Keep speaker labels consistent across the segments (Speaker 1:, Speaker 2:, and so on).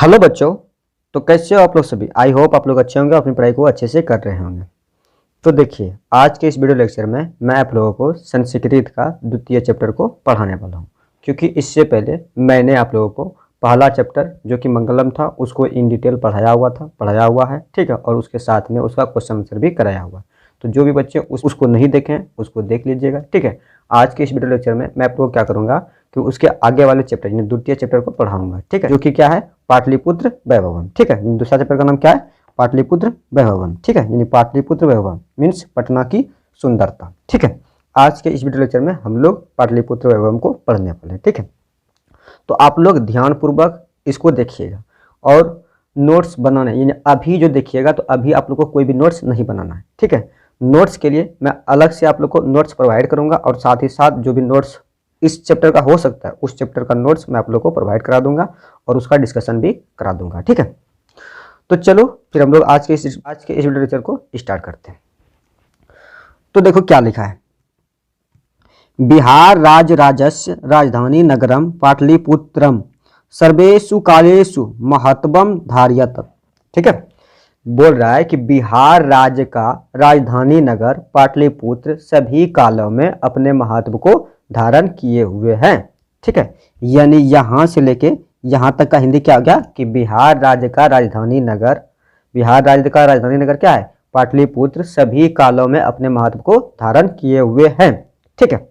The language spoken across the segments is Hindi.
Speaker 1: हेलो बच्चों। तो कैसे हो आप लोग सभी। आई होप आप लोग अच्छे होंगे, अपनी पढ़ाई को अच्छे से कर रहे होंगे। तो देखिए, आज के इस वीडियो लेक्चर में मैं आप लोगों को संस्कृत का द्वितीय चैप्टर को पढ़ाने वाला हूं, क्योंकि इससे पहले मैंने आप लोगों को पहला चैप्टर जो कि मंगलम था उसको इन डिटेल पढ़ाया हुआ है, ठीक है। और उसके साथ में उसका क्वेश्चन आंसर भी कराया हुआ है। तो जो भी बच्चे उसको नहीं देखे हैं उसको देख लीजिएगा, ठीक है। आज के इस वीडियो लेक्चर में मैं आप लोगों को क्या करूंगा कि उसके आगे वाले चैप्टर यानी द्वितीय चैप्टर को पढ़ाऊंगा, ठीक है, जो कि क्या है, पाटलिपुत्र वैभवम, ठीक है। दूसरा चैप्टर का नाम क्या है, पाटलिपुत्र वैभवम, ठीक है। यानी पाटलिपुत्र वैभवम मीन्स पटना की सुंदरता, ठीक है। आज के इस वीडियो लेक्चर में हम लोग पाटलिपुत्र वैभवम को पढ़ने वाले हैं, ठीक है। तो आप लोग ध्यानपूर्वक इसको देखिएगा और नोट्स बनाना, यानी अभी जो देखिएगा तो अभी आप लोग को कोई भी नोट्स नहीं बनाना है, ठीक है। नोट्स के लिए मैं अलग से आप लोग को नोट्स प्रोवाइड करूंगा और साथ ही साथ जो भी नोट्स इस चैप्टर का हो सकता है उस चैप्टर का नोट्स मैं आप लोग को प्रोवाइड करा दूंगा और उसका डिस्कशन भी करा दूंगा, ठीक है। तो चलो फिर हम लोग आज के इस वीडियो लेक्चर को स्टार्ट करते हैं। तो देखो क्या लिखा है, बिहार राजस्य राजधानी नगरम पाटलिपुत्रम सर्वेषु कालेषु महत्वम धारयत, ठीक है। बोल रहा है कि बिहार राज्य का राजधानी नगर पाटलिपुत्र सभी कालों में अपने महत्व को धारण किए हुए हैं, ठीक है। यानी यहां से लेके यहां तक का हिंदी क्या हो गया कि बिहार राज्य का राजधानी नगर क्या है, पाटलिपुत्र सभी कालों में अपने महत्व को धारण किए हुए हैं, ठीक है।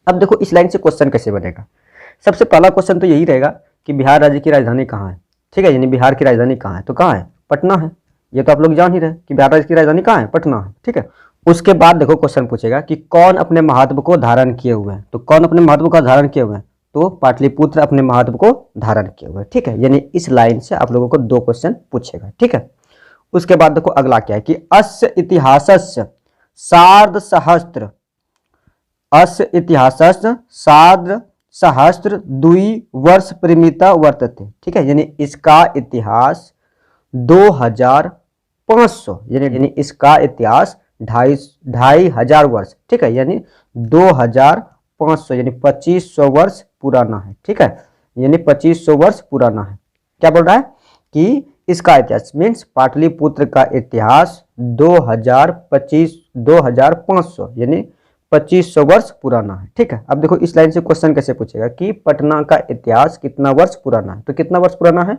Speaker 1: अब देखो इस लाइन से क्वेश्चन कैसे बनेगा। सबसे पहला क्वेश्चन तो यही रहेगा कि बिहार राज्य की राजधानी कहाँ है, ठीक है। यानी बिहार की राजधानी कहाँ है, तो कहाँ है, पटना है। ये तो आप लोग जान ही रहे कि बिहार राज्य की राजधानी कहाँ है, पटना है, ठीक है। उसके बाद देखो क्वेश्चन पूछेगा कि कौन अपने महत्व को धारण किए हुए हैं, तो कौन अपने महत्व को धारण किए हुए हैं, तो पाटलिपुत्र अपने महत्व को धारण किए हुए हैं, ठीक है। यानी इस लाइन से आप लोगों को दो क्वेश्चन पूछेगा, ठीक है। उसके बाद देखो अगला क्या है कि अस्य इतिहासस्य सार्ध सहस्त्र सार्ध सहस्त्र द्वि वर्ष परिमिता वर्तते, ठीक है। यानी इसका इतिहास 2500 यानी इसका इतिहास 2500 वर्ष, ठीक है। यानी 2500 यानी 2500 वर्ष पुराना है, ठीक है। यानी 2500 वर्ष पुराना है। क्या बोल रहा है कि इसका इतिहास मीन्स पाटलिपुत्र का इतिहास 2500 यानी 2500 वर्ष पुराना है, ठीक है। अब देखो इस लाइन से क्वेश्चन कैसे पूछेगा कि पटना का इतिहास कितना वर्ष पुराना है, तो कितना वर्ष पुराना है,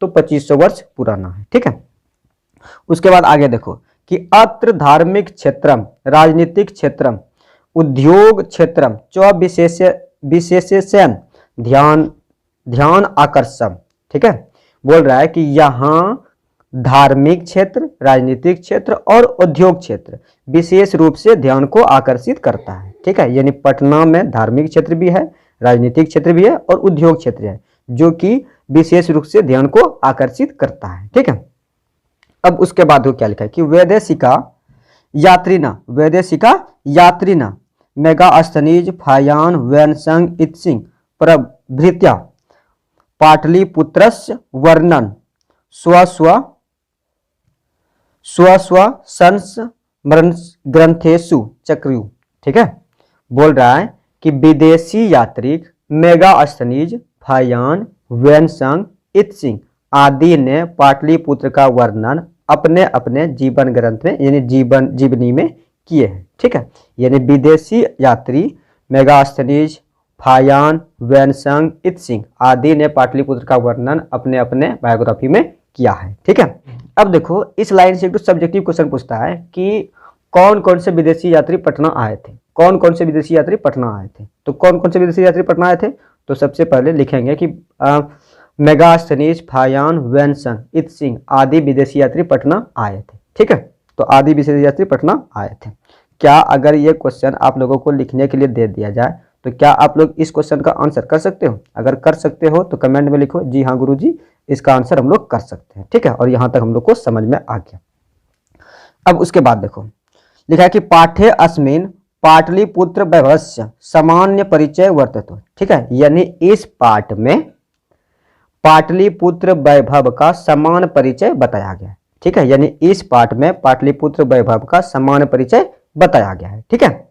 Speaker 1: तो 2500 वर्ष पुराना है, ठीक है। उसके बाद आगे देखो कि अत्र धार्मिक क्षेत्रम राजनीतिक क्षेत्रम उद्योग क्षेत्रम च विशेषण ध्यान आकर्षम, ठीक है। बोल रहा है कि यहाँ धार्मिक क्षेत्र, राजनीतिक क्षेत्र और उद्योग क्षेत्र विशेष रूप से ध्यान को आकर्षित करता है, ठीक है। यानी पटना में धार्मिक क्षेत्र भी है, राजनीतिक क्षेत्र भी है और उद्योग क्षेत्र है जो कि विशेष रूप से ध्यान को आकर्षित करता है, ठीक है। अब उसके बाद वो क्या लिखा है कि वैदेशिका यात्रिना मेगास्थनीज फायान वैनसंग इत्सिंग प्रभृत्या पाटलिपुत्रस्य वर्णन स्व ग्रंथेषु चक्रु, ठीक है। बोल रहा है कि विदेशी यात्री मेगास्थनीज फायान वैनसंग इत्सिंग आदि ने पाटलिपुत्र का वर्णन अपने अपने जीवन ग्रंथ में यानी जीवनी में किए हैं, ठीक है। यानी विदेशी यात्री मेगास्थनीज फायान वैनसंग इत्सिंग आदि ने पाटलिपुत्र का वर्णन अपने अपने बायोग्राफी में किया है, ठीक है। अब देखो इस लाइन से एक सब्जेक्टिव क्वेश्चन पूछता है कि कौन कौन से विदेशी यात्री पटना आए थे, कौन कौन से विदेशी यात्री पटना आए थे। तो कौन कौन से विदेशी यात्री पटना आए थे, तो सबसे पहले लिखेंगे कि मेगास्थनीज फायान वैनसंग इत्सिंग आदि विदेशी यात्री पटना आए थे, ठीक है। तो आदि विदेशी यात्री पटना आए थे। क्या अगर ये क्वेश्चन आप लोगों को लिखने के लिए दे दिया जाए तो क्या आप लोग इस क्वेश्चन का आंसर कर सकते हो। अगर कर सकते हो तो कमेंट में लिखो जी हाँ गुरुजी इसका आंसर हम लोग कर सकते हैं, ठीक है। और यहां तक हम लोग को समझ में आ गया। अब उसके बाद देखो लिखा है कि पाठ्य अस्मिन पाटलिपुत्र वैभवस्य सामान्य परिचय वर्तते, ठीक है। यानी इस पाठ में पाटलिपुत्र वैभव का समान परिचय बताया गया है, ठीक है। यानी इस पाठ में पाटलिपुत्र वैभव का समान परिचय बताया गया है, ठीक है।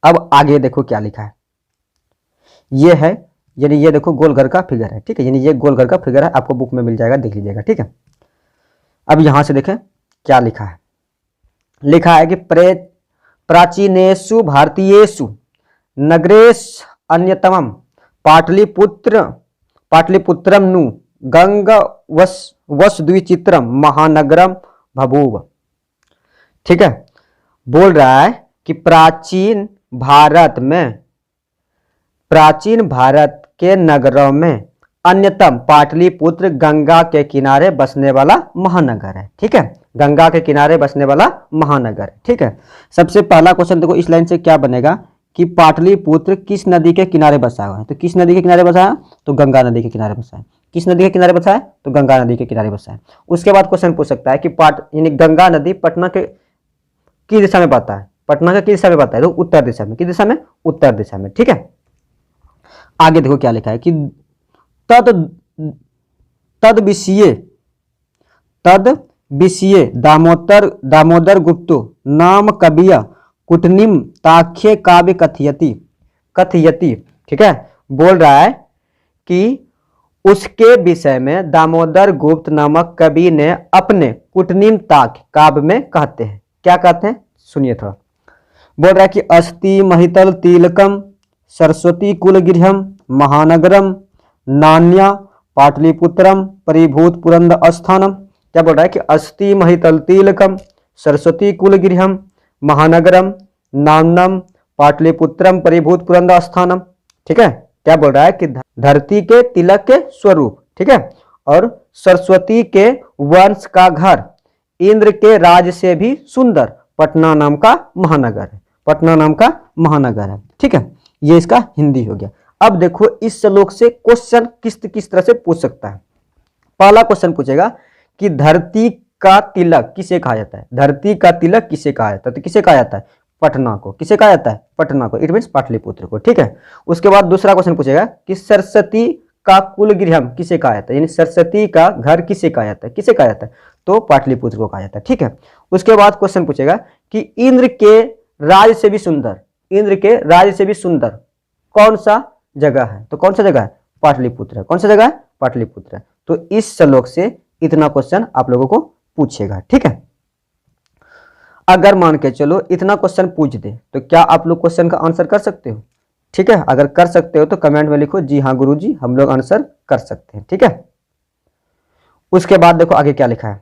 Speaker 1: अब आगे देखो क्या लिखा है, यह है यानी ये देखो गोल घर का फिगर है, ठीक है, यानी ये गोल घर का फिगर है, आपको बुक में मिल जाएगा, देख लीजिएगा, ठीक है। अब यहां से देखें क्या लिखा है। लिखा है कि प्राचीनेषु भारतीयेषु नगरेश अन्यतमम पाटलिपुत्रम नु गंग वस द्विचित्रम महानगरम बभूव। ठीक है, बोल रहा है कि प्राचीन भारत के नगरों में अन्यतम पाटलिपुत्र गंगा के किनारे बसने वाला महानगर है, ठीक है, गंगा के किनारे बसने वाला महानगर है, ठीक है। सबसे पहला क्वेश्चन देखो इस लाइन से क्या बनेगा कि पाटलिपुत्र किस नदी के किनारे बसा हुआ है, तो किस नदी के किनारे बसा है, तो गंगा नदी के किनारे बसा है। किस नदी के किनारे बसा है, तो गंगा नदी के किनारे बसा है। उसके बाद क्वेश्चन पूछ सकता है कि यानी गंगा नदी पटना के किस दिशा में बहता है, पटना का किस दिशा में बहता है, तो उत्तर दिशा में। किस दिशा में, उत्तर दिशा में, ठीक है। आगे देखो क्या लिखा है कि तद विषय दामोदर गुप्तो नाम कविय कुटनिम ताख्य काव्य कथयति, ठीक है। बोल रहा है कि उसके विषय में दामोदर गुप्त नामक कवि ने अपने कुटनिम ताख्य काव्य में कहते हैं। क्या कहते हैं, सुनिए थोड़ा। बोल रहा है कि अस्ति महितल तिलकम सरस्वती कुलगृहम महानगरम नान्या पाटलिपुत्रम परिभूत पुरंद स्थानम। क्या बोल रहा है कि अस्ति महितल तिलकम सरस्वती कुलगृहम महानगरम नान्यम पाटलिपुत्रम परिभूत पुरंद स्थानम, ठीक है। क्या बोल रहा है कि धरती के तिलक के स्वरूप, ठीक है, और सरस्वती के वंश का घर, इंद्र के राज से भी सुंदर पटना नाम का महानगर है, पटना नाम का महानगर है, ठीक है। ये इसका हिंदी हो गया। अब देखो इस श्लोक से क्वेश्चन किस तरह से पूछ सकता है। पहला क्वेश्चन पूछेगा कि धरती का तिलक किसे कहा जाता है, धरती का तिलक किसे कहा जाता है, तो किसे कहा जाता है, पटना को। किसे कहा जाता है, पटना को, इट मीन्स पाटलिपुत्र को, ठीक है। उसके बाद दूसरा क्वेश्चन पूछेगा कि सरस्वती का कुलगृहम किसे कहा जाता है, यानी सरस्वती का घर किसे कहा जाता है, किसे कहा जाता है, तो पाटलिपुत्र को कहा जाता है, ठीक है। उसके बाद क्वेश्चन पूछेगा कि इंद्र के राज से भी सुंदर, इंद्र के राज से भी सुंदर कौन सा जगह है, तो कौन सा जगह है, पाटलिपुत्र है। कौन सा जगह है, पाटलिपुत्र है। तो इस श्लोक से इतना क्वेश्चन आप लोगों को पूछेगा, ठीक है। अगर मान के चलो इतना क्वेश्चन पूछ दे तो क्या आप लोग क्वेश्चन का आंसर कर सकते हो, ठीक है। अगर कर सकते हो तो कमेंट में लिखो जी हाँ गुरुजी हम लोग आंसर कर सकते हैं, ठीक है। उसके बाद देखो आगे क्या लिखा है,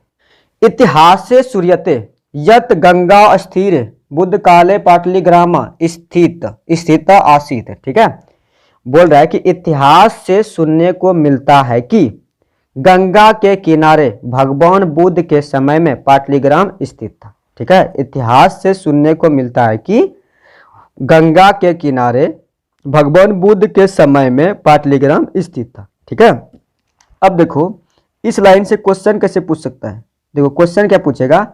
Speaker 1: इतिहास से सूर्यते यत गंगा स्थिर बुद्ध काले पाटलिग्राम स्थित आसीत, ठीक है। बोल रहा है कि इतिहास से सुनने को मिलता है कि गंगा के किनारे भगवान बुद्ध के समय में पाटलिग्राम स्थित था, ठीक है। इतिहास से सुनने को मिलता है कि गंगा के किनारे भगवान बुद्ध के समय में पाटलिग्राम स्थित था, ठीक है। अब देखो इस लाइन से क्वेश्चन कैसे पूछ सकता है, देखो क्वेश्चन क्या पूछेगा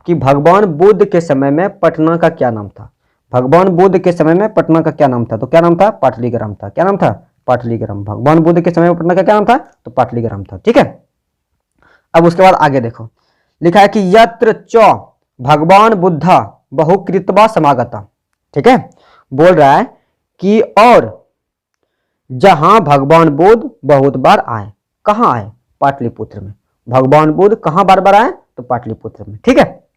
Speaker 1: कि भगवान बुद्ध के समय में पटना का क्या नाम था, भगवान बुद्ध के समय में पटना का क्या नाम था, तो क्या नाम था, पाटलिग्राम था। क्या नाम था, पाटलिग्राम। भगवान बुद्ध के समय में पटना का क्या नाम था, तो पाटलिग्राम था, ठीक है। अब उसके बाद आगे देखो लिखा है कि यत्र च भगवान बुद्धा बहुकृतवा समागता, ठीक है। बोल रहा है कि और जहां भगवान बुद्ध बहुत बार आए, कहां आए, पाटलिपुत्र में। भगवान बुद्ध कहां बार बार आए, तो पाटलिपुत्र में, ठीक है।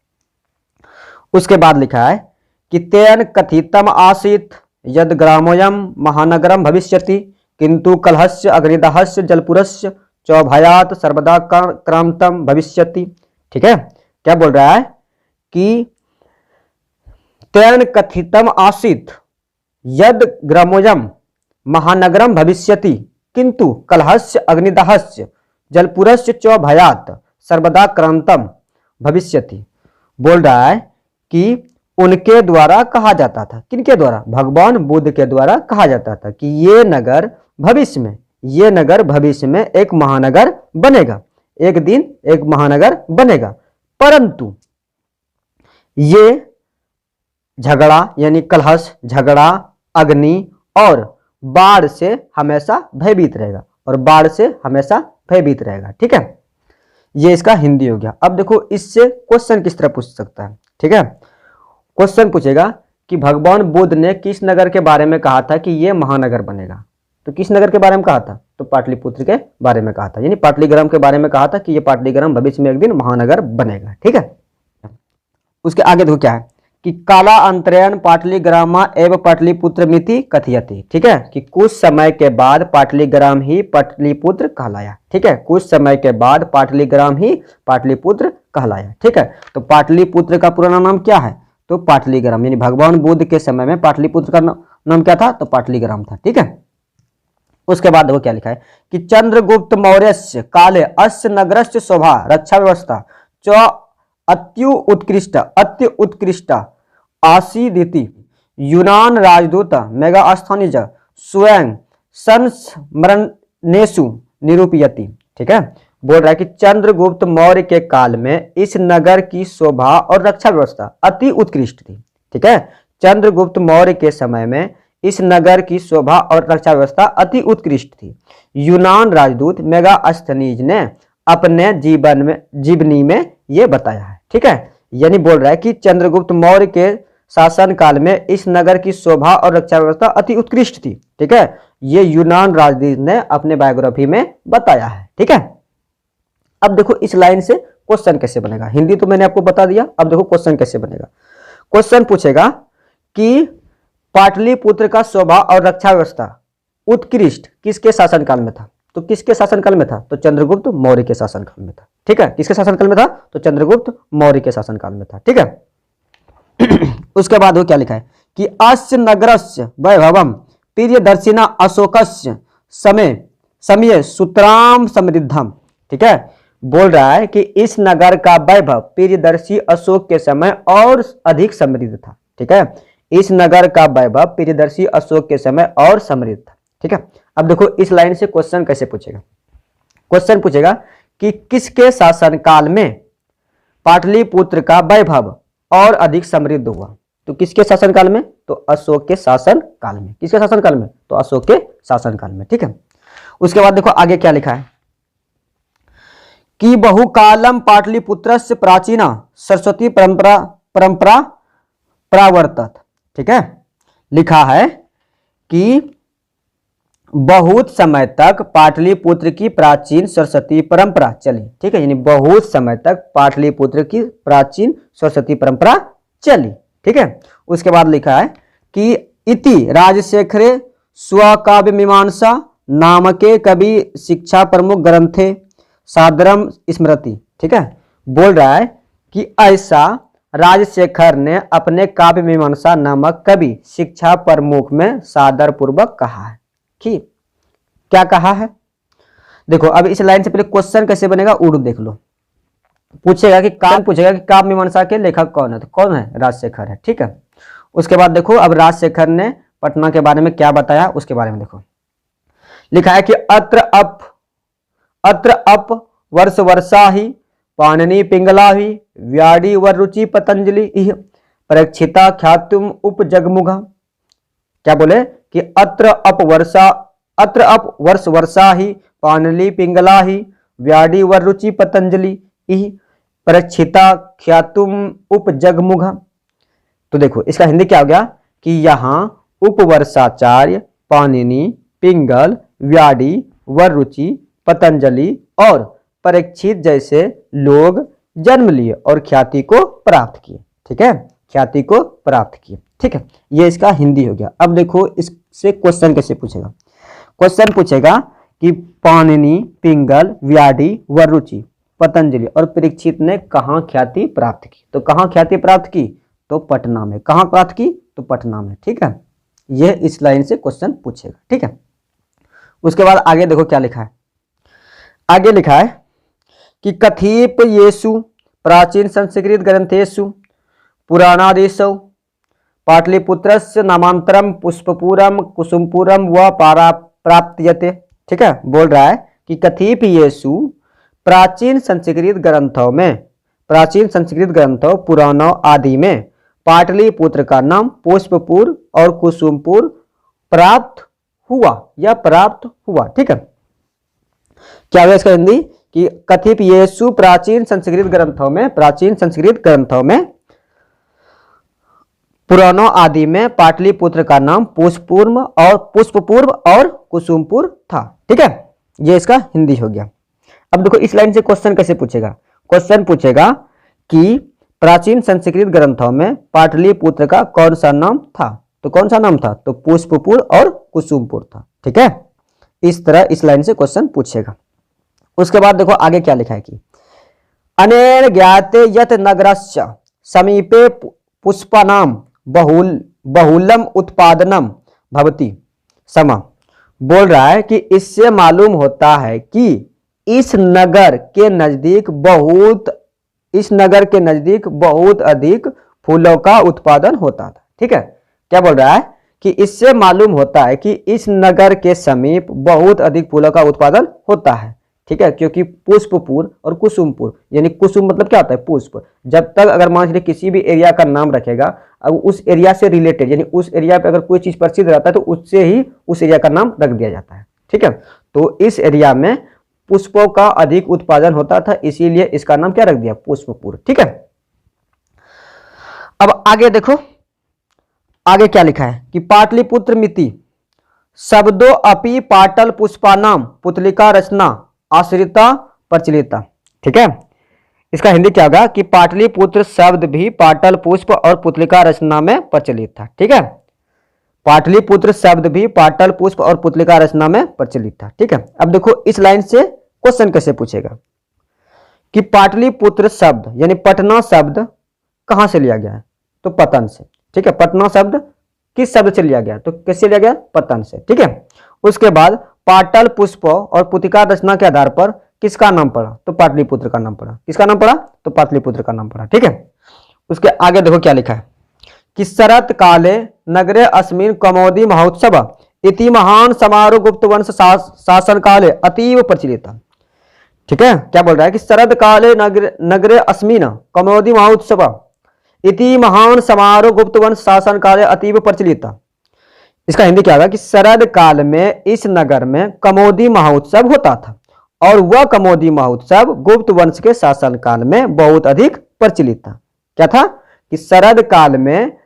Speaker 1: उसके बाद लिखा है कि तेन कथितम आसीत यद ग्रामोयम महानगरम भविष्यति किंतु कलहस्य अग्निदहस्य जलपुरस्य चौभयात सर्वदा क्रांतम भविष्यति, ठीक है। क्या बोल रहा है कि तेन कथितम आसीत यद ग्रामोयम महानगरम भविष्यति किंतु कलहस्य अग्निदहस्य जलपुरस्य चौभयात सर्वदा क्रांतम भविष्यति। बोल रहा है कि उनके द्वारा कहा जाता था, किनके द्वारा, भगवान बुद्ध के द्वारा कहा जाता था कि ये नगर भविष्य में एक महानगर बनेगा, एक दिन एक महानगर बनेगा, परंतु ये झगड़ा यानी कलहस, झगड़ा, अग्नि और बाढ़ से हमेशा भयभीत रहेगा, और बाढ़ से हमेशा भयभीत रहेगा, ठीक है। ये इसका हिंदी हो गया। अब देखो इससे क्वेश्चन किस तरह पूछ सकता है, ठीक है। क्वेश्चन पूछेगा कि भगवान बुद्ध ने किस नगर के बारे में कहा था कि यह महानगर बनेगा, तो किस नगर के बारे में कहा था? तो पाटलिपुत्र के बारे में कहा था, यानी पाटलिग्राम के बारे में कहा था कि ये पाटलिग्राम भविष्य में एक दिन महानगर बनेगा। ठीक है, उसके आगे देखो क्या है कि काला अंतरयन पाटलिग्रामा एवं पाटलिपुत्र मिति कथयति। ठीक है, कि कुछ समय के बाद पाटलिग्राम ही पाटलिपुत्र कहलाया। ठीक है, कुछ समय के बाद पाटलिग्राम ही पाटलिपुत्र कहलाया। ठीक है, तो पाटलिपुत्र का पुराना नाम क्या है? तो पाटलिग्राम, यानी भगवान बुद्ध के समय में पाटलिपुत्र का नाम क्या था? तो पाटलिग्राम था। ठीक है, उसके बाद देखो क्या लिखा है कि चंद्रगुप्त मौर्यस्य काले अस्य नगरस्य शोभा रक्षा व्यवस्था च अत्य उत्कृष्ट आसीदिति यूनान राजदूत मेगास्थानिज स्वयं संस्मरणेषु निरूपयति। ठीक है, बोल रहा है कि चंद्रगुप्त मौर्य के काल में इस नगर की शोभा और रक्षा व्यवस्था अति उत्कृष्ट थी। ठीक है, चंद्रगुप्त मौर्य के समय में इस नगर की शोभा और रक्षा व्यवस्था अति उत्कृष्ट थी। यूनान राजदूत मेगास्थनीज ने अपने जीवनी में ये बताया है। ठीक है, यानी बोल रहा है कि चंद्रगुप्त मौर्य के शासन काल में इस नगर की शोभा और रक्षा व्यवस्था अति उत्कृष्ट थी। ठीक है, ये यूनान राजदूत ने अपने बायोग्राफी में बताया है। ठीक है, अब देखो इस लाइन से क्वेश्चन कैसे बनेगा। हिंदी तो मैंने आपको बता दिया, अब देखो क्वेश्चन कैसे बनेगा। क्वेश्चन पूछेगा कि पाटलिपुत्र का शोभा और रक्षा व्यवस्था उत्कृष्ट किसके शासनकाल में था? तो किसके शासनकाल में था? तो चंद्रगुप्त मौर्य के शासनकाल में था। ठीक है, किसके शासनकाल में था? तो चंद्रगुप्त मौर्य के शासनकाल में था। ठीक है, उसके बाद वो क्या लिखा है कि अस्य नगरस्य वैभवम प्रियदर्शिना अशोकस्य समय सुतराम समृद्धम। ठीक है, बोल रहा है कि इस नगर का वैभव प्रियदर्शी अशोक के समय और अधिक समृद्ध था। ठीक है, इस नगर का वैभव प्रियदर्शी अशोक के समय और समृद्ध था। ठीक है, अब देखो इस लाइन से क्वेश्चन कैसे पूछेगा। क्वेश्चन पूछेगा कि किसके शासनकाल में पाटलिपुत्र का वैभव और अधिक समृद्ध हुआ? तो किसके शासनकाल में? तो अशोक के शासनकाल में। किसके शासनकाल में? तो अशोक के शासनकाल में। ठीक है, उसके बाद देखो आगे क्या लिखा है कि बहुकालम पाटलिपुत्रस्य प्राचीना सरस्वती परंपरा प्रावर्तत। ठीक है, लिखा है कि बहुत समय तक पाटलिपुत्र की प्राचीन सरस्वती परंपरा चली। ठीक है, यानी बहुत समय तक पाटलिपुत्र की प्राचीन सरस्वती परंपरा चली। ठीक है, उसके बाद लिखा है कि इति राजशेखरे स्वकाव्य मीमांसा नामके कवि शिक्षा प्रमुख ग्रंथे सादरम स्मृति। ठीक है, बोल रहा है कि ऐसा राजशेखर ने अपने काव्य मीमांसा नामक कवि शिक्षा प्रमुख में सादर पूर्वक कहा है। कि क्या कहा है? देखो अब इस लाइन से पहले क्वेश्चन कैसे बनेगा उर्दू देख लो। पूछेगा कि काव्य मीमांसा के लेखक कौन है? तो कौन है? राजशेखर है। ठीक है, उसके बाद देखो अब राजशेखर ने पटना के बारे में क्या बताया उसके बारे में देखो। लिखा है कि अत्र अप वर्ष वर्षा ही पाणिनि पिंगला ही व्याडी वरुचि पतंजलि परीक्षिता ख्यातुम उपजगमुगा। क्या बोले कि अत्र अप वर्ष वर्षा ही पाणिनि पिंगला ही व्याडी वरुचि पतंजलि परीक्षिता ख्यातुम उपजगमुगा। तो देखो इसका हिंदी क्या हो गया कि यहाँ उपवर्षाचार्य, पाणिनि, पिंगल, व्याडी, वरुचि, पतंजलि और परीक्षित जैसे लोग जन्म लिए और ख्याति को प्राप्त किए। ठीक है, ख्याति को प्राप्त किए। ठीक है, ये इसका हिंदी हो गया। अब देखो इससे क्वेश्चन कैसे पूछेगा। क्वेश्चन पूछेगा कि पाणिनि, पिंगल, व्याडी, वरुचि, पतंजलि और परीक्षित ने कहाँ ख्याति प्राप्त की? तो कहाँ ख्याति प्राप्त की? तो पटना में। कहाँ प्राप्त की? तो पटना में। ठीक है, यह इस लाइन से क्वेश्चन पूछेगा। ठीक है, उसके बाद आगे देखो क्या लिखा है। आगे लिखा है कि कथिप येषु प्राचीन संस्कृत ग्रंथेषु पुराणादिषु पाटलिपुत्रस्य नामांतरम पुष्पपुरम कुसुमपुरम व प्राप्त्यते। ठीक है, बोल रहा है कि कथिप येषु प्राचीन संस्कृत ग्रंथों पुराणों आदि में पाटलिपुत्र का नाम पुष्पपुर और कुसुमपुर प्राप्त हुआ। ठीक है, क्या हुआ इसका हिंदी कि कथित येषु प्राचीन संस्कृत ग्रंथों में पुराणों आदि में पाटलिपुत्र का नाम पुष्पपूर्व और कुसुमपुर था। ठीक है, ये इसका हिंदी हो गया। अब देखो इस लाइन से क्वेश्चन कैसे पूछेगा। क्वेश्चन पूछेगा कि प्राचीन संस्कृत ग्रंथों में पाटलिपुत्र का कौन सा नाम था। तो कौन सा नाम था, तो पुष्पपुर और कुसुमपुर था। ठीक है, इस तरह इस लाइन से क्वेश्चन पूछेगा। उसके बाद देखो आगे क्या लिखा है कि अनेन ज्ञाते यत नगरस्य समीपे पुष्पानाम बहुलम उत्पादनम भवति समा। बोल रहा है कि इससे मालूम होता है कि इस नगर के नजदीक बहुत अधिक फूलों का उत्पादन होता था। ठीक है, क्या बोल रहा है कि इससे मालूम होता है कि इस नगर के समीप बहुत अधिक फूलों का उत्पादन होता है। ठीक है, क्योंकि पुष्पपुर और कुसुमपुर, यानी कुसुम मतलब क्या होता है, पुष्प। जब तक अगर मान लीजिए किसी भी एरिया का नाम रखेगा, अब उस एरिया से रिलेटेड, यानी उस एरिया पे अगर कोई चीज प्रसिद्ध रहता है तो उससे ही उस एरिया का नाम रख दिया जाता है। ठीक है, तो इस एरिया में पुष्पों का अधिक उत्पादन होता था, इसीलिए इसका नाम क्या रख दिया, पुष्पपुर। ठीक है, अब आगे देखो आगे क्या लिखा है कि पाटलिपुत्र मिति शब्दों अपि पाटल पुष्पानाम पुतलिका रचना आश्रिता प्रचलिता। ठीक है, इसका हिंदी क्या होगा कि पाटलिपुत्र शब्द भी पाटल पुष्प और पुतलिका रचना में प्रचलित था। ठीक है, पाटलिपुत्र शब्द भी पाटल पुष्प और पुतलिका रचना में प्रचलित था। ठीक है, अब देखो इस लाइन से क्वेश्चन कैसे पूछेगा कि पाटलिपुत्र शब्द यानी पटना शब्द कहां से लिया गया है, तो पतन से। ठीक है, पटना शब्द किस शब्द से लिया गया, तो कैसे लिया गया, पतन से। ठीक है, उसके बाद पाटल पुष्प और पुतिका रचना के आधार पर किसका नाम पड़ा, तो पाटलिपुत्र का नाम पड़ा। किसका नाम पड़ा, तो पाटलिपुत्र का नाम पड़ा। ठीक है, उसके आगे देखो क्या लिखा है कि शरत काले नगरे अस्मिन कमोदी महोत्सव इति महान समारोह गुप्त वंश शासन काले अतीव प्रचलित। ठीक है, क्या बोल रहा है कि शरद काले नगरे अस्मिन कमोदी महोत्सव इति महान समारोह गुप्त वंश शासन काले अतीव प्रचलित। इसका हिंदी क्या होगा कि शरद काल में इस नगर में कमोदी महोत्सव होता था और वह कमोदी महोत्सव गुप्त वंश के शासन काल में बहुत अधिक प्रचलित था। क्या था कि शरद काल में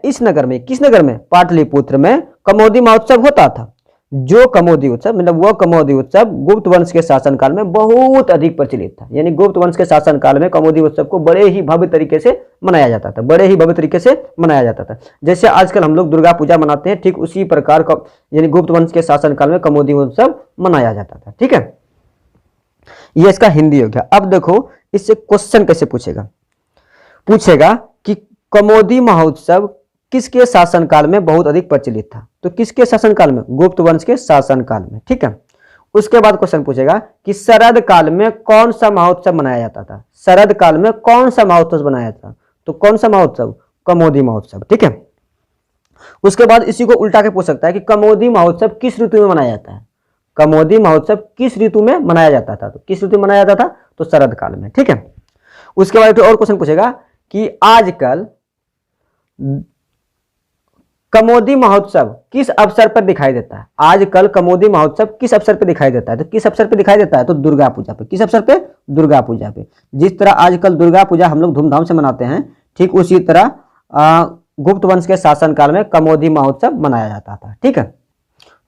Speaker 1: इस नगर में, किस नगर में, पाटलिपुत्र में कमोदी महोत्सव होता था। जो कमोदी उत्सव मतलब वह कमोदी उत्सव गुप्त वंश के शासन काल में बहुत अधिक प्रचलित था। यानी गुप्त वंश के शासन काल में कमोदी उत्सव को बड़े ही भव्य तरीके से मनाया जाता था, बड़े ही भव्य तरीके से मनाया जाता था। जैसे आजकल हम लोग दुर्गा पूजा मनाते हैं, ठीक उसी प्रकार का यानी गुप्त वंश के शासन काल में कमोदी उत्सव मनाया जाता था। ठीक है, ये इसका हिंदी हो गया। अब देखो इससे क्वेश्चन कैसे पूछेगा कि कमोदी महोत्सव किसके शासनकाल में बहुत अधिक प्रचलित था, तो किसके शासनकाल में, गुप्त वंश के शासनकाल में। ठीक है, उसके बाद क्वेश्चन पूछेगा कि शरद काल में कौन सा महोत्सव मनाया जाता था। शरद काल में कौन सा महोत्सव मनाया था, तो कौन सा महोत्सव, कमोदी महोत्सव। ठीक है, उसके बाद इसी को उल्टा के पूछ सकता है कि कमोदी महोत्सव किस ऋतु में मनाया जाता है। कमोदी महोत्सव किस ऋतु में मनाया जाता था, तो किस ऋतु में मनाया जाता था, तो शरद काल में। ठीक है, उसके बाद और क्वेश्चन पूछेगा कि आजकल कमोदी महोत्सव किस अवसर पर दिखाई देता है। आजकल कमोदी महोत्सव किस अवसर पर दिखाई देता है, तो किस अवसर पर दिखाई देता है, तो दुर्गा पूजा पे। किस अवसर पे, दुर्गा पूजा पे। जिस तरह आजकल दुर्गा पूजा हम लोग धूमधाम से मनाते हैं, ठीक उसी तरह गुप्त वंश के शासनकाल में कमोदी महोत्सव मनाया जाता था। ठीक है,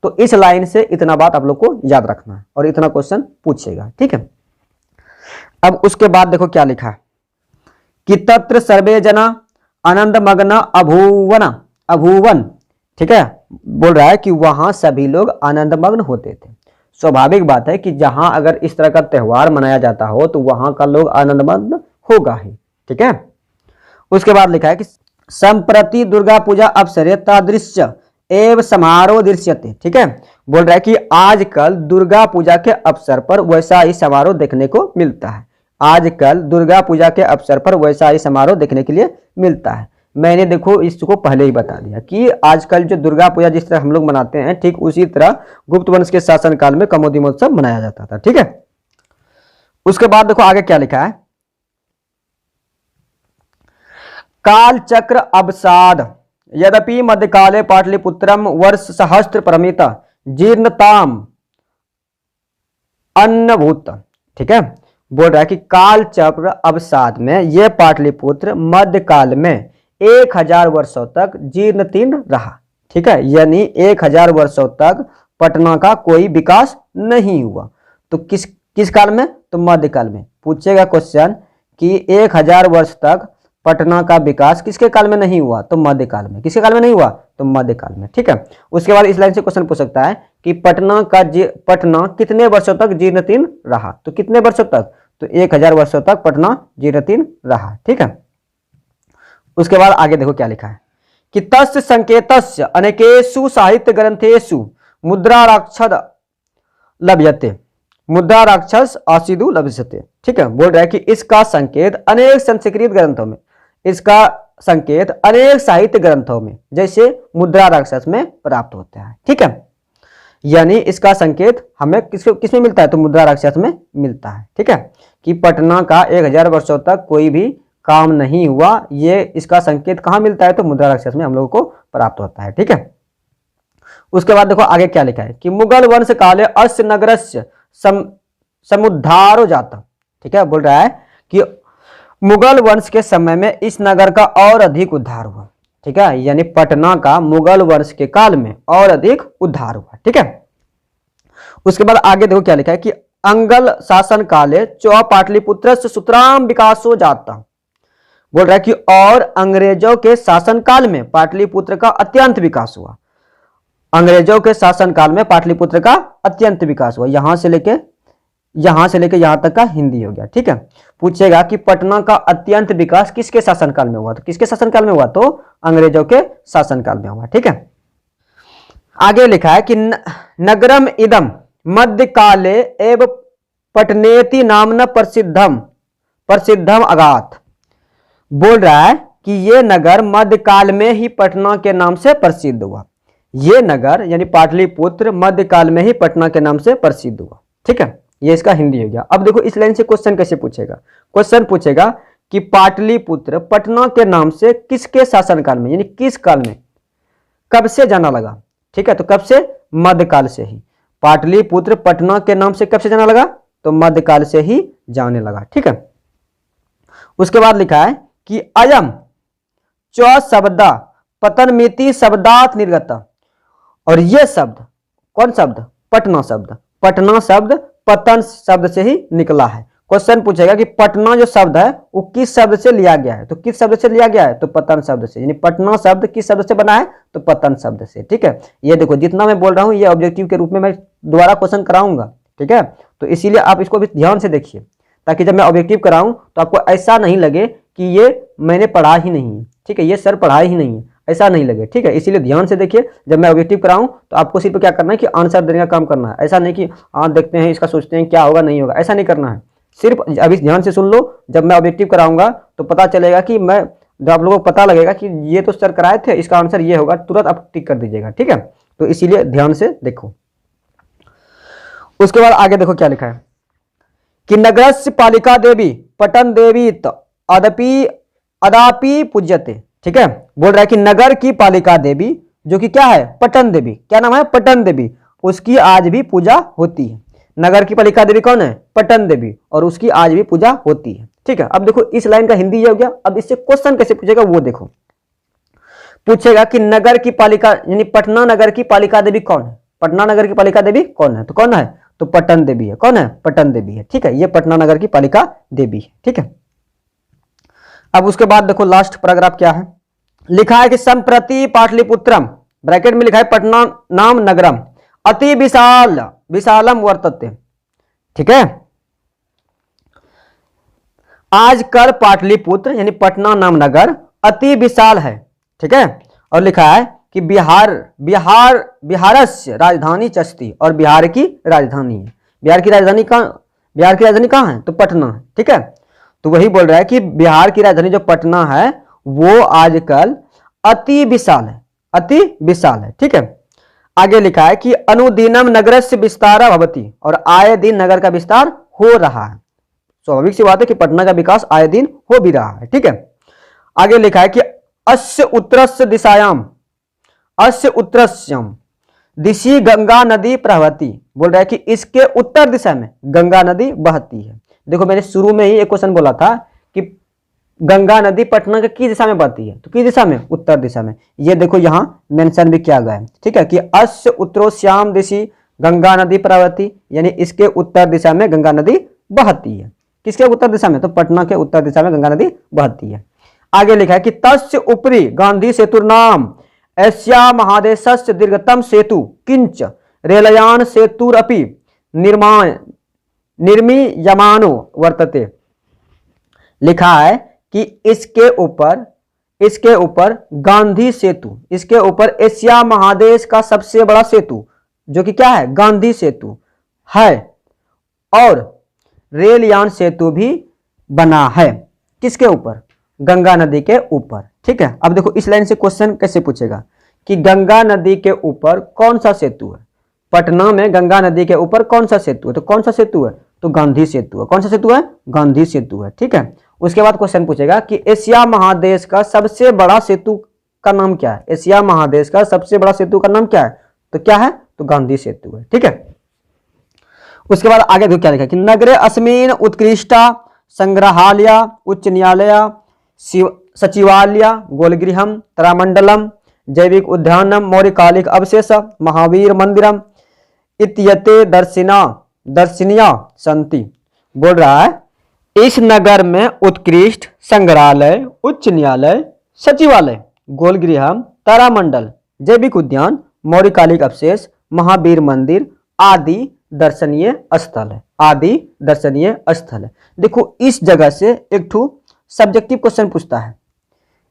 Speaker 1: तो इस लाइन से इतना बात आप लोग को याद रखना है और इतना क्वेश्चन पूछेगा। ठीक है, अब उसके बाद देखो क्या लिखा कि तत्र सर्वे जना आनंद मग्न अभूवन। ठीक है, बोल रहा है कि वहां सभी लोग आनंदमग्न होते थे। स्वाभाविक बात है कि जहां अगर इस तरह का त्यौहार मनाया जाता हो तो वहां का लोग आनंदमग्न होगा ही। ठीक है, उसके बाद लिखा है कि संप्रति दुर्गा पूजा अवसरे तादृश्य एवं समारोह दृश्यते। ठीक है, बोल रहा है कि आजकल दुर्गा पूजा के अवसर पर वैसा ही समारोह देखने को मिलता है। आजकल दुर्गा पूजा के अवसर पर वैसा ही समारोह देखने के लिए मिलता है। मैंने देखो इसको पहले ही बता दिया कि आजकल जो दुर्गा पूजा जिस तरह हम लोग मनाते हैं, ठीक उसी तरह गुप्त वंश के शासनकाल में कमोदी महोत्सव मनाया जाता था। ठीक है, उसके बाद देखो आगे क्या लिखा है, काल चक्र अवसाद यद्यपि मध्यकाले पाटलिपुत्रम वर्ष सहस्त्र प्रमित जीर्णताम अन्नभूत। ठीक है, बोल रहा है कि काल चक्र अवसाद में यह पाटलिपुत्र मध्यकाल में 1000 वर्षों तक जीर्ण तीर्ण रहा। ठीक है, यानी 1000 वर्षों तक पटना का कोई विकास नहीं हुआ। तो किस काल में? तो मध्यकाल में। पूछेगा क्वेश्चन कि 1000 वर्ष तक पटना का विकास किसके काल में नहीं हुआ? तो मध्यकाल में। किसके काल में नहीं हुआ? तो मध्यकाल में। ठीक है, उसके बाद इस लाइन से क्वेश्चन पूछ सकता है कि पटना कितने वर्षों तक जीर्णतीर्ण रहा? तो कितने वर्षों तक? तो 1000 वर्षों तक पटना जीर्णतीर्ण रहा। ठीक है, उसके बाद आगे देखो क्या लिखा है कि तस्य संकेतस्य अनेकेषु साहित्य ग्रंथेषु मुद्राराक्षस लभ्यते, मुद्रा राक्षस आसिदु लभ्यते। ठीक है, बोल रहा है कि इसका संकेत अनेक संस्कृत ग्रंथों में, इसका संकेत अनेक साहित्य ग्रंथों में जैसे मुद्रा राक्षस में प्राप्त होता है। ठीक है, यानी इसका संकेत हमें किसमें मिलता है? तो मुद्रा राक्षस में मिलता है। ठीक है, कि पटना का 1000 वर्षों तक कोई भी काम नहीं हुआ, ये इसका संकेत कहाँ मिलता है? तो मुद्रा राक्षस में हम लोगों को प्राप्त होता है। ठीक है, उसके बाद देखो आगे क्या लिखा है कि मुगल वंश काले अस्य नगरस्य समुद्धारो जाता। ठीक है, बोल रहा है कि मुगल वंश के समय में इस नगर का और अधिक उद्धार हुआ। ठीक है, यानी पटना का मुगल वंश के काल में और अधिक उद्धार हुआ। ठीक है, उसके बाद आगे देखो क्या लिखा है कि अंगल शासन काले चौ पाटलिपुत्र सुतराम विकासो जाता। बोल रहा है कि और अंग्रेजों के शासन काल में पाटलिपुत्र का अत्यंत विकास हुआ। अंग्रेजों के शासन काल में पाटलिपुत्र का अत्यंत विकास हुआ। यहां से लेके यहां तक का हिंदी हो गया। ठीक है, पूछेगा कि पटना का अत्यंत विकास किसके शासन काल में हुआ? तो किसके शासन काल में हुआ? तो अंग्रेजों के शासन काल में हुआ। ठीक है, आगे लिखा है कि नगरम इदम मध्यकाले एव पटनेति नामना प्रसिद्धम अगात। बोल रहा है कि ये नगर मध्यकाल में ही पटना के नाम से प्रसिद्ध हुआ। ये नगर यानी पाटलिपुत्र मध्यकाल में ही पटना के नाम से प्रसिद्ध हुआ। ठीक है, ये इसका हिंदी हो गया। अब देखो इस लाइन से क्वेश्चन कैसे पूछेगा? क्वेश्चन पूछेगा कि पाटलिपुत्र पटना के नाम से किसके शासनकाल में, यानी किस काल में, कब से जाना लगा? ठीक है, तो कब से? मध्यकाल से ही। पाटलिपुत्र पटना के नाम से कब से जाना लगा? तो मध्यकाल से ही जाने लगा। ठीक है, उसके बाद लिखा है कि अयम च शब्दा पतनमिति शब्दात निर्गत। और यह शब्द कौन शब्द? पटना शब्द। पटना शब्द पतन शब्द से ही निकला है। क्वेश्चन पूछेगा कि पटना जो शब्द है वो किस शब्द से लिया गया है? तो किस शब्द से लिया गया है? तो पतन शब्द से। यानी पटना शब्द किस शब्द से बना है? तो पतन शब्द से। ठीक है, ये देखो जितना मैं बोल रहा हूं ये ऑब्जेक्टिव के रूप में मैं दोबारा क्वेश्चन कराऊंगा। ठीक है, तो इसीलिए आप इसको भी ध्यान से देखिए ताकि जब मैं ऑब्जेक्टिव कराऊं तो आपको ऐसा नहीं लगे कि ये मैंने पढ़ा ही नहीं है। ठीक है, ये सर पढ़ा ही नहीं है, ऐसा नहीं लगे। ठीक है, इसीलिए ध्यान से देखिए। जब मैं ऑब्जेक्टिव कराऊं तो आपको सिर्फ क्या करना है कि आंसर देने का काम करना है। ऐसा नहीं कि हाँ देखते हैं इसका सोचते हैं क्या होगा नहीं होगा, ऐसा नहीं करना है। सिर्फ अभी ध्यान से सुन लो, जब मैं ऑब्जेक्टिव कराऊंगा तो पता चलेगा कि मैं, जब आप लोगों को पता लगेगा कि ये तो सर कराए थे, इसका आंसर ये होगा, तुरंत आप टिक कर दीजिएगा। ठीक है, तो इसीलिए ध्यान से देखो। उसके बाद आगे देखो क्या लिखा है कि नगरस्य पालिका देवी पटन देवी अदापि पूज्यते। ठीक है, बोल रहा है कि नगर की पालिका देवी जो कि क्या है? पटन देवी। क्या नाम है? पटन देवी। उसकी आज भी पूजा होती है। नगर की पालिका देवी कौन है? पटन देवी, और उसकी आज भी पूजा होती है। ठीक है, अब देखो इस लाइन का हिंदी ये हो गया। अब इससे क्वेश्चन कैसे पूछेगा वो देखो। पूछेगा कि नगर की पालिका यानी पटना नगर की पालिका देवी कौन है? पटना नगर की पालिका देवी कौन है? तो कौन है? तो पटन देवी है। कौन है? पटन देवी है। ठीक है, ये पटना नगर की पालिका देवी है। ठीक है, अब उसके बाद देखो लास्ट पैराग्राफ क्या है, लिखा है कि संप्रति पाटलिपुत्रम, ब्रैकेट में लिखा है पटना नाम नगरम अति विशालम वर्तते। ठीक है, आजकल पाटलिपुत्र यानी पटना नाम नगर अति विशाल है। ठीक है, और लिखा है कि बिहारस्य राजधानी चस्ती, और बिहार की राजधानी है। बिहार की राजधानी कहाँ है? तो पटना है। ठीक है, तो वही बोल रहा है कि बिहार की राजधानी जो पटना है वो आजकल अति विशाल है। अति विशाल है। ठीक है, आगे लिखा है कि अनुदिनम नगरस्य विस्तार भवति, और आए दिन नगर का विस्तार हो रहा है। स्वाभाविक सी बात है कि पटना का विकास आए दिन हो भी रहा है। ठीक है, आगे लिखा है कि अस्य उत्तरस्यम दिशि गंगा नदी प्रवहती। बोल रहा है कि इसके उत्तर दिशा में गंगा नदी बहती है। देखो मैंने शुरू में ही एक क्वेश्चन बोला था कि गंगा नदी पटना के किस दिशा में बहती है, तो किस दिशा में, उत्तर दिशा में। ये देखो यहाँ मेंशन भी किया गया है, ठीक है, कि अस्य उत्तरोश्याम दिशि गंगा नदी प्रवहति, यानी इसके उत्तर दिशा में गंगा नदी बहती है। किसके उत्तर दिशा में, तो पटना के उत्तर दिशा में गंगा नदी बहती है। आगे लिखा है कि तस्य उपरि गांधी सेतु नाम एशिया महादेशस्य दीर्घतम सेतु किंच रेलयान सेतुरपि निर्मीयमानो वर्तते। लिखा है कि इसके ऊपर गांधी सेतु, इसके ऊपर एशिया महादेश का सबसे बड़ा सेतु जो कि क्या है, गांधी सेतु है, और रेलयान सेतु भी बना है। किसके ऊपर, गंगा नदी के ऊपर, ठीक है। अब देखो इस लाइन से क्वेश्चन कैसे पूछेगा कि गंगा नदी के ऊपर कौन सा सेतु है, पटना में गंगा नदी के ऊपर कौन सा सेतु है, तो कौन सा सेतु है, तो गांधी सेतु है। कौन सा सेतु है, गांधी सेतु है, ठीक है। उसके बाद क्वेश्चन पूछेगा कि एशिया महादेश का सबसे बड़ा सेतु का नाम क्या है, एशिया महादेश का सबसे बड़ा सेतु का नाम क्या है, तो क्या है, तो गांधी सेतु है, ठीक है। उसके बाद आगे देखो क्या लिखा है कि नगरे अस्मिन उत्कृष्टा संग्रहालय उच्च न्यायालय सचिवालय गोलगृहम तारामंडलम जैविक उद्यानम मौर्यकालिक अवशेष महावीर मंदिरम इत्यते दर्शनीय संति। बोल रहा है इस नगर में उत्कृष्ट संग्रहालय उच्च न्यायालय सचिवालय गोलगृहम तारामंडल जैविक उद्यान मौर्यकालिक अवशेष महावीर मंदिर आदि दर्शनीय स्थल है, आदि दर्शनीय स्थल है। देखो इस जगह से एक ठू सब्जेक्टिव क्वेश्चन पूछता है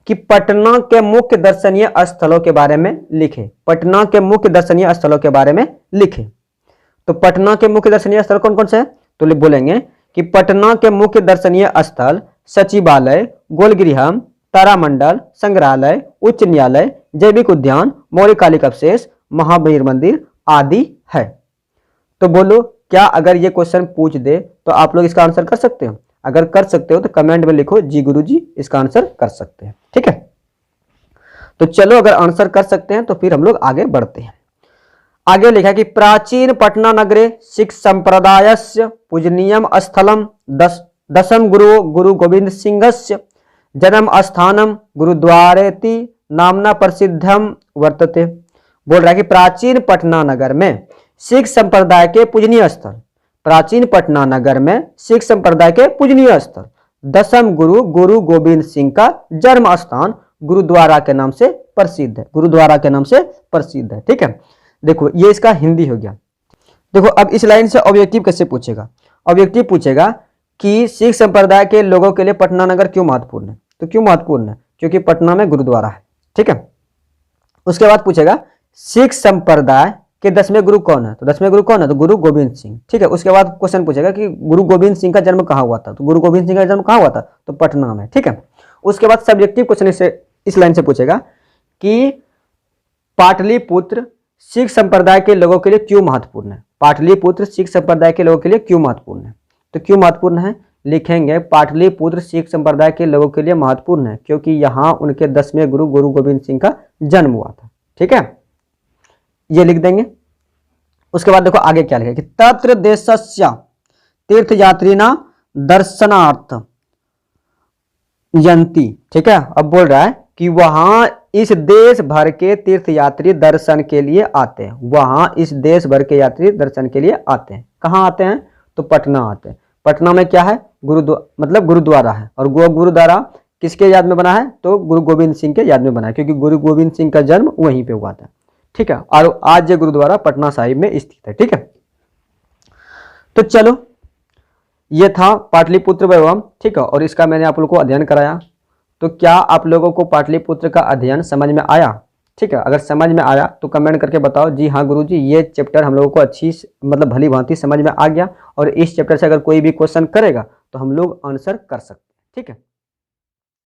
Speaker 1: कि पटना के मुख्य दर्शनीय स्थलों के बारे में लिखे, पटना के मुख्य दर्शनीय स्थलों के बारे में लिखे। तो पटना के मुख्य दर्शनीय स्थल कौन कौन से हैं, तो बोलेंगे कि पटना के मुख्य दर्शनीय स्थल सचिवालय गोलगृहम तारामंडल संग्रहालय उच्च न्यायालय जैविक उद्यान मौर्यकालिक अवशेष महावीर मंदिर आदि है। तो बोलो क्या अगर ये क्वेश्चन पूछ दे तो आप लोग इसका आंसर कर सकते हो, अगर कर सकते हो तो कमेंट में लिखो जी गुरुजी इसका आंसर कर सकते हैं, ठीक है। तो चलो अगर आंसर कर सकते हैं तो फिर हम लोग आगे बढ़ते हैं। आगे लिखा कि प्राचीन पटना नगरे सिख संप्रदायस्य पूजनीयम स्थलम दशम गुरु गोविंद सिंहस्य जन्म स्थानम गुरुद्वारेति नामना प्रसिद्धम वर्तते। बोल रहा है कि प्राचीन पटना नगर में सिख संप्रदाय के पूजनीय स्थल, प्राचीन पटना नगर में सिख संप्रदाय के पूजनीय स्थल दशम गुरु गोविंद सिंह का जन्म स्थान गुरुद्वारा के नाम से प्रसिद्ध है, गुरुद्वारा के नाम से प्रसिद्ध है, ठीक है। देखो ये इसका हिंदी हो गया। देखो अब इस लाइन से ऑब्जेक्टिव कैसे पूछेगा, ऑब्जेक्टिव पूछेगा कि सिख संप्रदाय के लोगों के लिए पटना नगर क्यों महत्वपूर्ण है, तो क्यों महत्वपूर्ण है, क्योंकि पटना में गुरुद्वारा है, ठीक है। उसके बाद पूछेगा सिख संप्रदाय के 10वें गुरु कौन है, तो 10वें गुरु कौन है, तो गुरु गोविंद सिंह, ठीक है। उसके बाद क्वेश्चन पूछेगा कि गुरु गोविंद सिंह का जन्म कहाँ हुआ था, तो गुरु गोविंद सिंह का जन्म कहाँ हुआ था, तो पटना में, ठीक है। उसके बाद सब्जेक्टिव क्वेश्चन इस लाइन से पूछेगा कि पाटलिपुत्र सिख संप्रदाय के लोगों के लिए क्यों महत्वपूर्ण है, पाटलिपुत्र सिख संप्रदाय के लोगों के लिए क्यों महत्वपूर्ण है, तो क्यों महत्वपूर्ण है लिखेंगे पाटलिपुत्र सिख संप्रदाय के लोगों के लिए महत्वपूर्ण है क्योंकि यहाँ उनके 10वें गुरु गोविंद सिंह का जन्म हुआ था, ठीक है, ये लिख देंगे। उसके बाद देखो आगे क्या लिखा कि तत्र देशस्य तीर्थयात्रिना दर्शनार्थ यंती, ठीक है। अब बोल रहा है कि वहां इस देश भर के तीर्थयात्री दर्शन के लिए आते हैं, वहां इस देश भर के यात्री दर्शन के लिए आते हैं। कहाँ आते हैं, तो पटना आते हैं। पटना में क्या है, गुरुद्वारा है, और गुरुद्वारा किसके याद में बना है, तो गुरु गोविंद सिंह के याद में बना है क्योंकि गुरु गोविंद सिंह का जन्म वहीं पे हुआ था, ठीक है। और आज ये गुरुद्वारा पटना साहिब में स्थित है, ठीक है। तो चलो ये था पाटलिपुत्र वैभवम, ठीक है, और इसका मैंने आप लोगों को अध्ययन कराया। तो क्या आप लोगों को पाटलिपुत्र का अध्ययन समझ में आया, ठीक है। अगर समझ में आया तो कमेंट करके बताओ जी हाँ गुरुजी ये चैप्टर हम लोगों को अच्छी भली भांति समझ में आ गया, और इस चैप्टर से अगर कोई भी क्वेश्चन करेगा तो हम लोग आंसर कर सकते हैं, ठीक है।